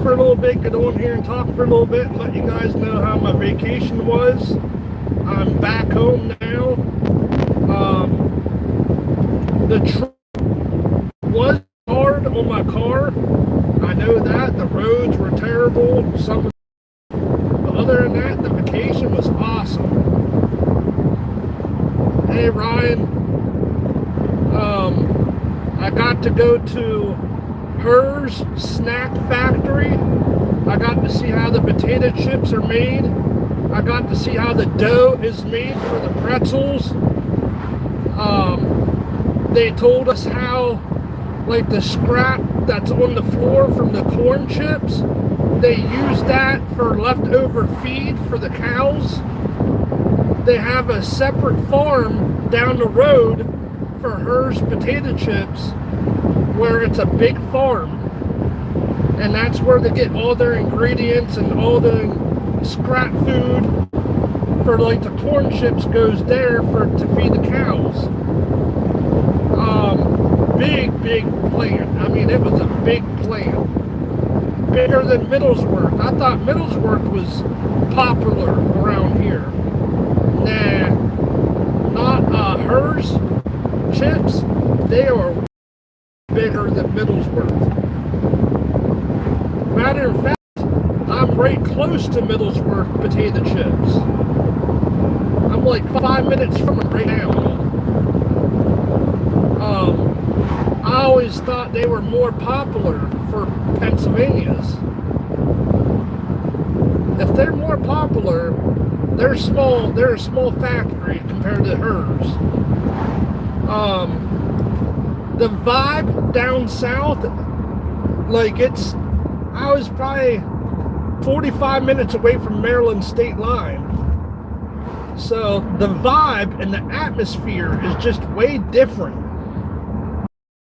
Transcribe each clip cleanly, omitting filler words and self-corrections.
for a little bit, get on here and talk for a little bit, and let you guys know how my vacation was. I'm back home now. The trip was hard on my car. I know that. The roads were terrible. But other than that, the vacation was awesome. Hey, Ryan. I got to go to Herr's Snack Factory. I got to see how the potato chips are made. I got to see how the dough is made for the pretzels. They told us how, like, the scrap that's on the floor from the corn chips, they use that for leftover feed for the cows. They have a separate farm down the road for Herr's potato chips where it's a big farm, and that's where they get all their ingredients, and all the scrap food for, like, the corn chips goes there to feed the cows. Big plant. I mean, it was a big plant, bigger than Middlesworth. I thought Middlesworth was popular around here. Nah, not Herr's chips. They are bigger than Middlesworth. Matter of fact, I'm right close to Middlesworth potato chips. I'm like 5 minutes from it right now. I always thought they were more popular for Pennsylvania's. If they're more popular, they're small. They're a small factory compared to Herr's. The vibe down south, like, I was probably 45 minutes away from Maryland state line. So the vibe and the atmosphere is just way different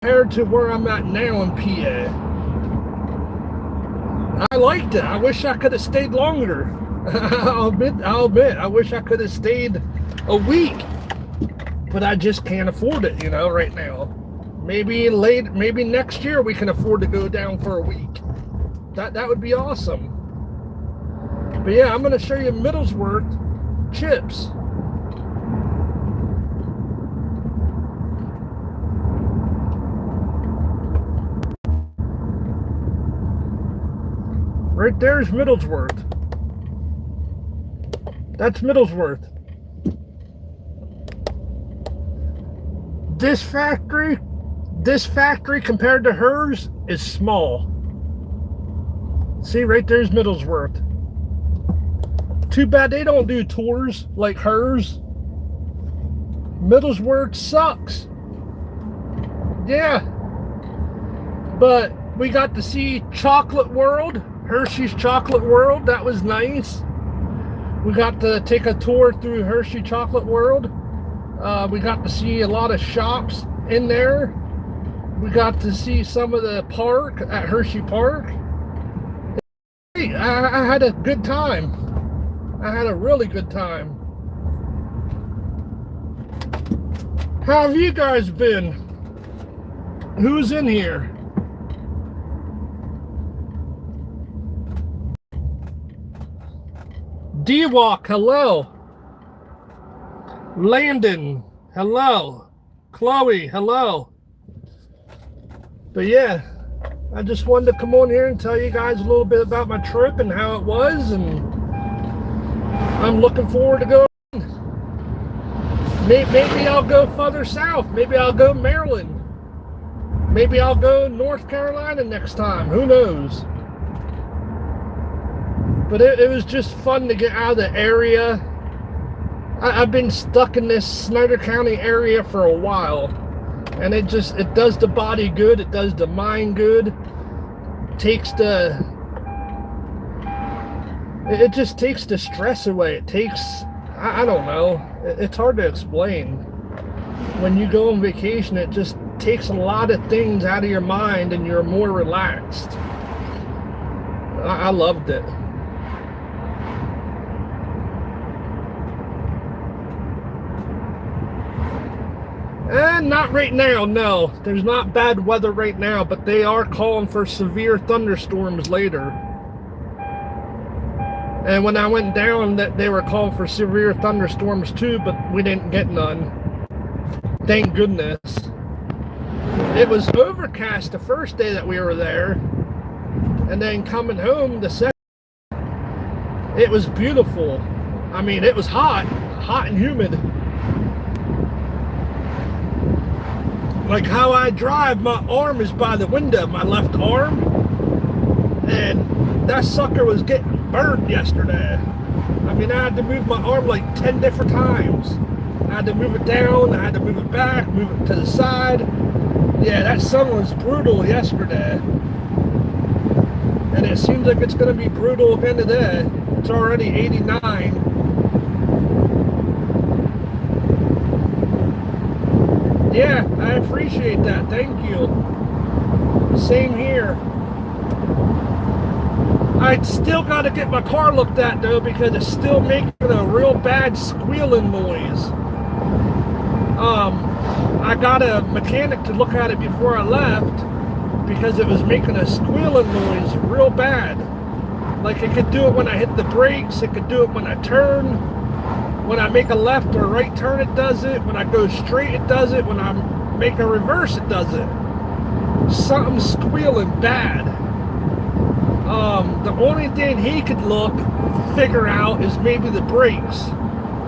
compared to where I'm at now in PA. I liked it. I wish I could have stayed longer. I'll admit, I wish I could have stayed a week, but I just can't afford it, right now. Maybe next year we can afford to go down for a week. That would be awesome. But yeah, I'm going to show you Middlesworth chips. Right there's Middlesworth. That's Middlesworth. This factory compared to Herr's is small. See, right there's Middlesworth. Too bad they don't do tours like Herr's. Middlesworth sucks. Yeah. But we got to see Chocolate World, Hershey's Chocolate World. That was nice. We got to take a tour through Hershey Chocolate World. We got to see a lot of shops in there. We got to see some of the park at Hershey Park. Hey, I had a good time. I had a really good time. How have you guys been? Who's in here? D-Walk, hello. Landon, hello. Chloe, hello. But yeah, I just wanted to come on here and tell you guys a little bit about my trip and how it was, and I'm looking forward to going. Maybe I'll go further south. Maybe I'll go Maryland. Maybe I'll go North Carolina next time. Who knows? But it was just fun to get out of the area. I've been stuck in this Snyder County area for a while, and it does the body good. It does the mind good. It just takes the stress away. It takes, I don't know. It's hard to explain. When you go on vacation, it just takes a lot of things out of your mind, and you're more relaxed. I loved it. And not right now, no. There's not bad weather right now, but they are calling for severe thunderstorms later. And when I went down, that they were calling for severe thunderstorms too, but we didn't get none. Thank goodness. It was overcast the first day that we were there, and then coming home the second, it was beautiful. I mean, it was hot and humid. Like how I drive, my arm is by the window, my left arm, and that sucker was getting burned yesterday. I mean, I had to move my arm like 10 different times. I had to move it down, I had to move it back, move it to the side. Yeah, that sun was brutal yesterday. And it seems like it's going to be brutal again today. It's already 89. Yeah, I appreciate that. Thank you. Same here. I still got to get my car looked at though, because it's still making a real bad squealing noise. I got a mechanic to look at it before I left because it was making a squealing noise real bad. Like it could do it when I hit the brakes, it could do it when I turn. When I make a left or right turn, it does it. When I go straight, it does it. When I make a reverse, it does it. Something's squealing bad. The only thing he could figure out is maybe the brakes,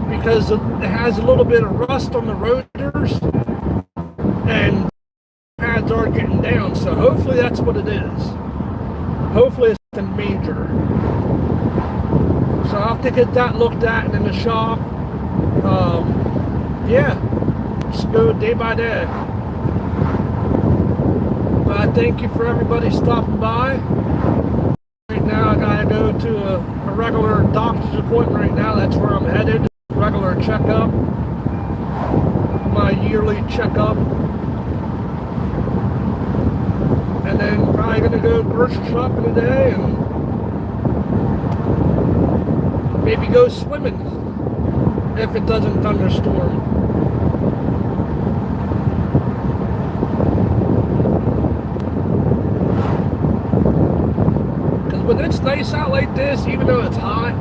because it has a little bit of rust on the rotors and pads are getting down. So hopefully that's what it is. Hopefully it's nothing major. So I'll have to get that looked at in the shop. Yeah, just go day by day. But I thank you for everybody stopping by. Right now I gotta go to a regular doctor's appointment right now. That's where I'm headed. Regular checkup. My yearly checkup. And then probably gonna go grocery shopping today and maybe go swimming if it doesn't thunderstorm. Because when it's nice out like this, even though it's hot,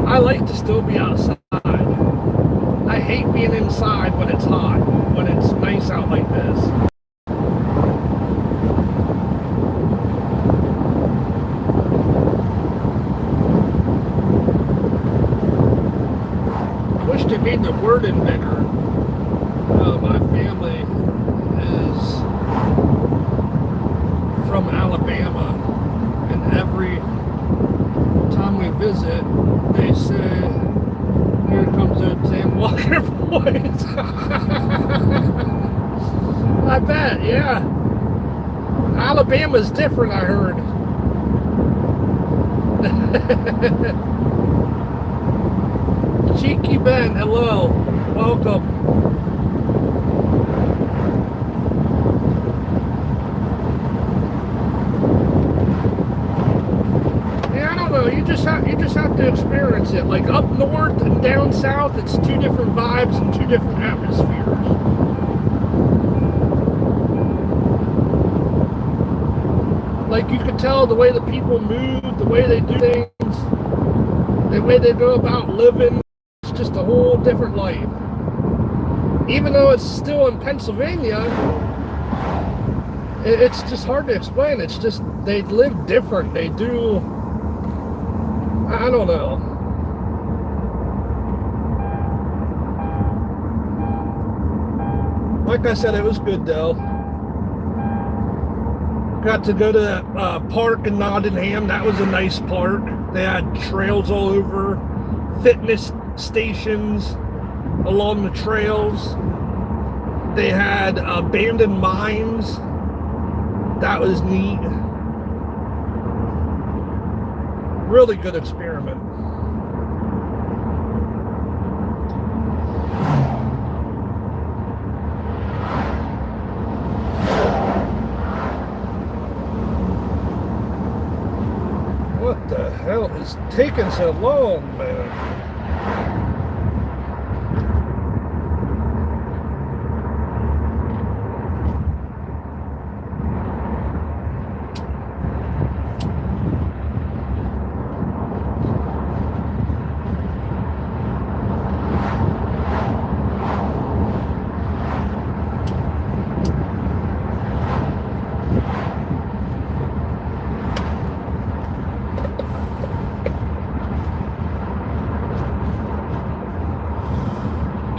I like to still be outside. I hate being inside when it's hot, when it's nice out like this. They made the wording bigger. My family is from Alabama, and every time we visit, they say, "Here comes that Sam Walker voice." I bet, yeah. Alabama's different, I heard. Cheeky Ben, hello, welcome. Yeah, I don't know. You just have to experience it. Like up north and down south, it's two different vibes and two different atmospheres. Like you could tell the way the people move, the way they do things, the way they go about living. Just a whole different life. Even though it's still in Pennsylvania, it's just hard to explain. It's just they live different. They do. I don't know. Like I said, it was good though. Got to go to that park in Nottingham. That was a nice park. They had trails all over, fitness stations along the trails. They had abandoned mines. That was neat. Really good experiment. What the hell is taking so long, man?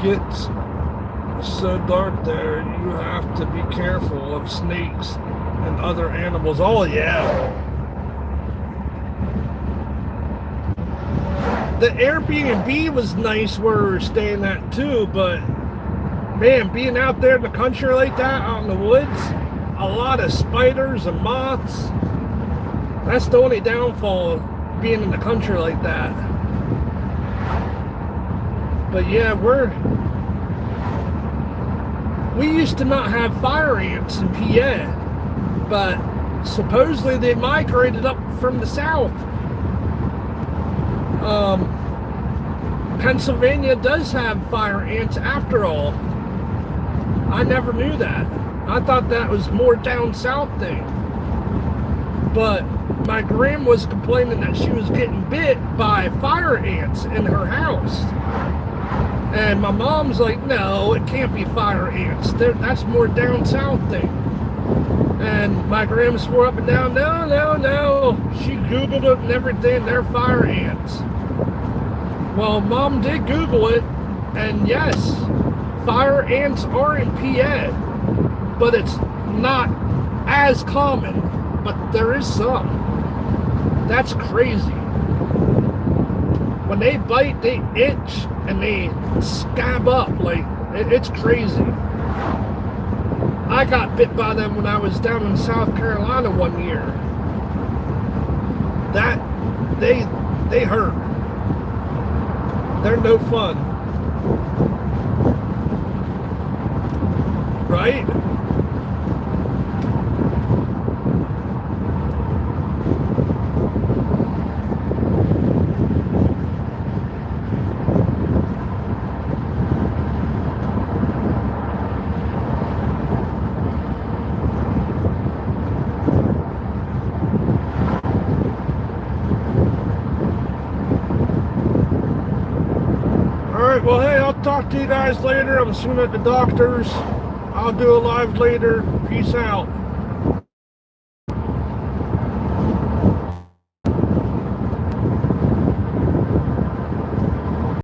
gets so dark there, you have to be careful of snakes and other animals. Oh yeah. The Airbnb was nice where we were staying at too, but man, being out there in the country like that, out in the woods, a lot of spiders and moths. That's the only downfall of being in the country like that. But yeah, we used to not have fire ants in PA, but supposedly they migrated up from the south. Pennsylvania does have fire ants after all. I never knew that. I thought that was more down south thing. But my grandma was complaining that she was getting bit by fire ants in her house. And my mom's like, no, it can't be fire ants. That's more down south thing. And my grandma swore up and down, no. She Googled it and everything, they're fire ants. Well, Mom did Google it, and yes, fire ants are in PA, but it's not as common, but there is some. That's crazy. When they bite, they itch and they scab up, like, it's crazy. I got bit by them when I was down in South Carolina one year. They hurt. They're no fun. Right? Well, hey, I'll talk to you guys later. I'm soon at the doctor's. I'll do a live later. Peace out.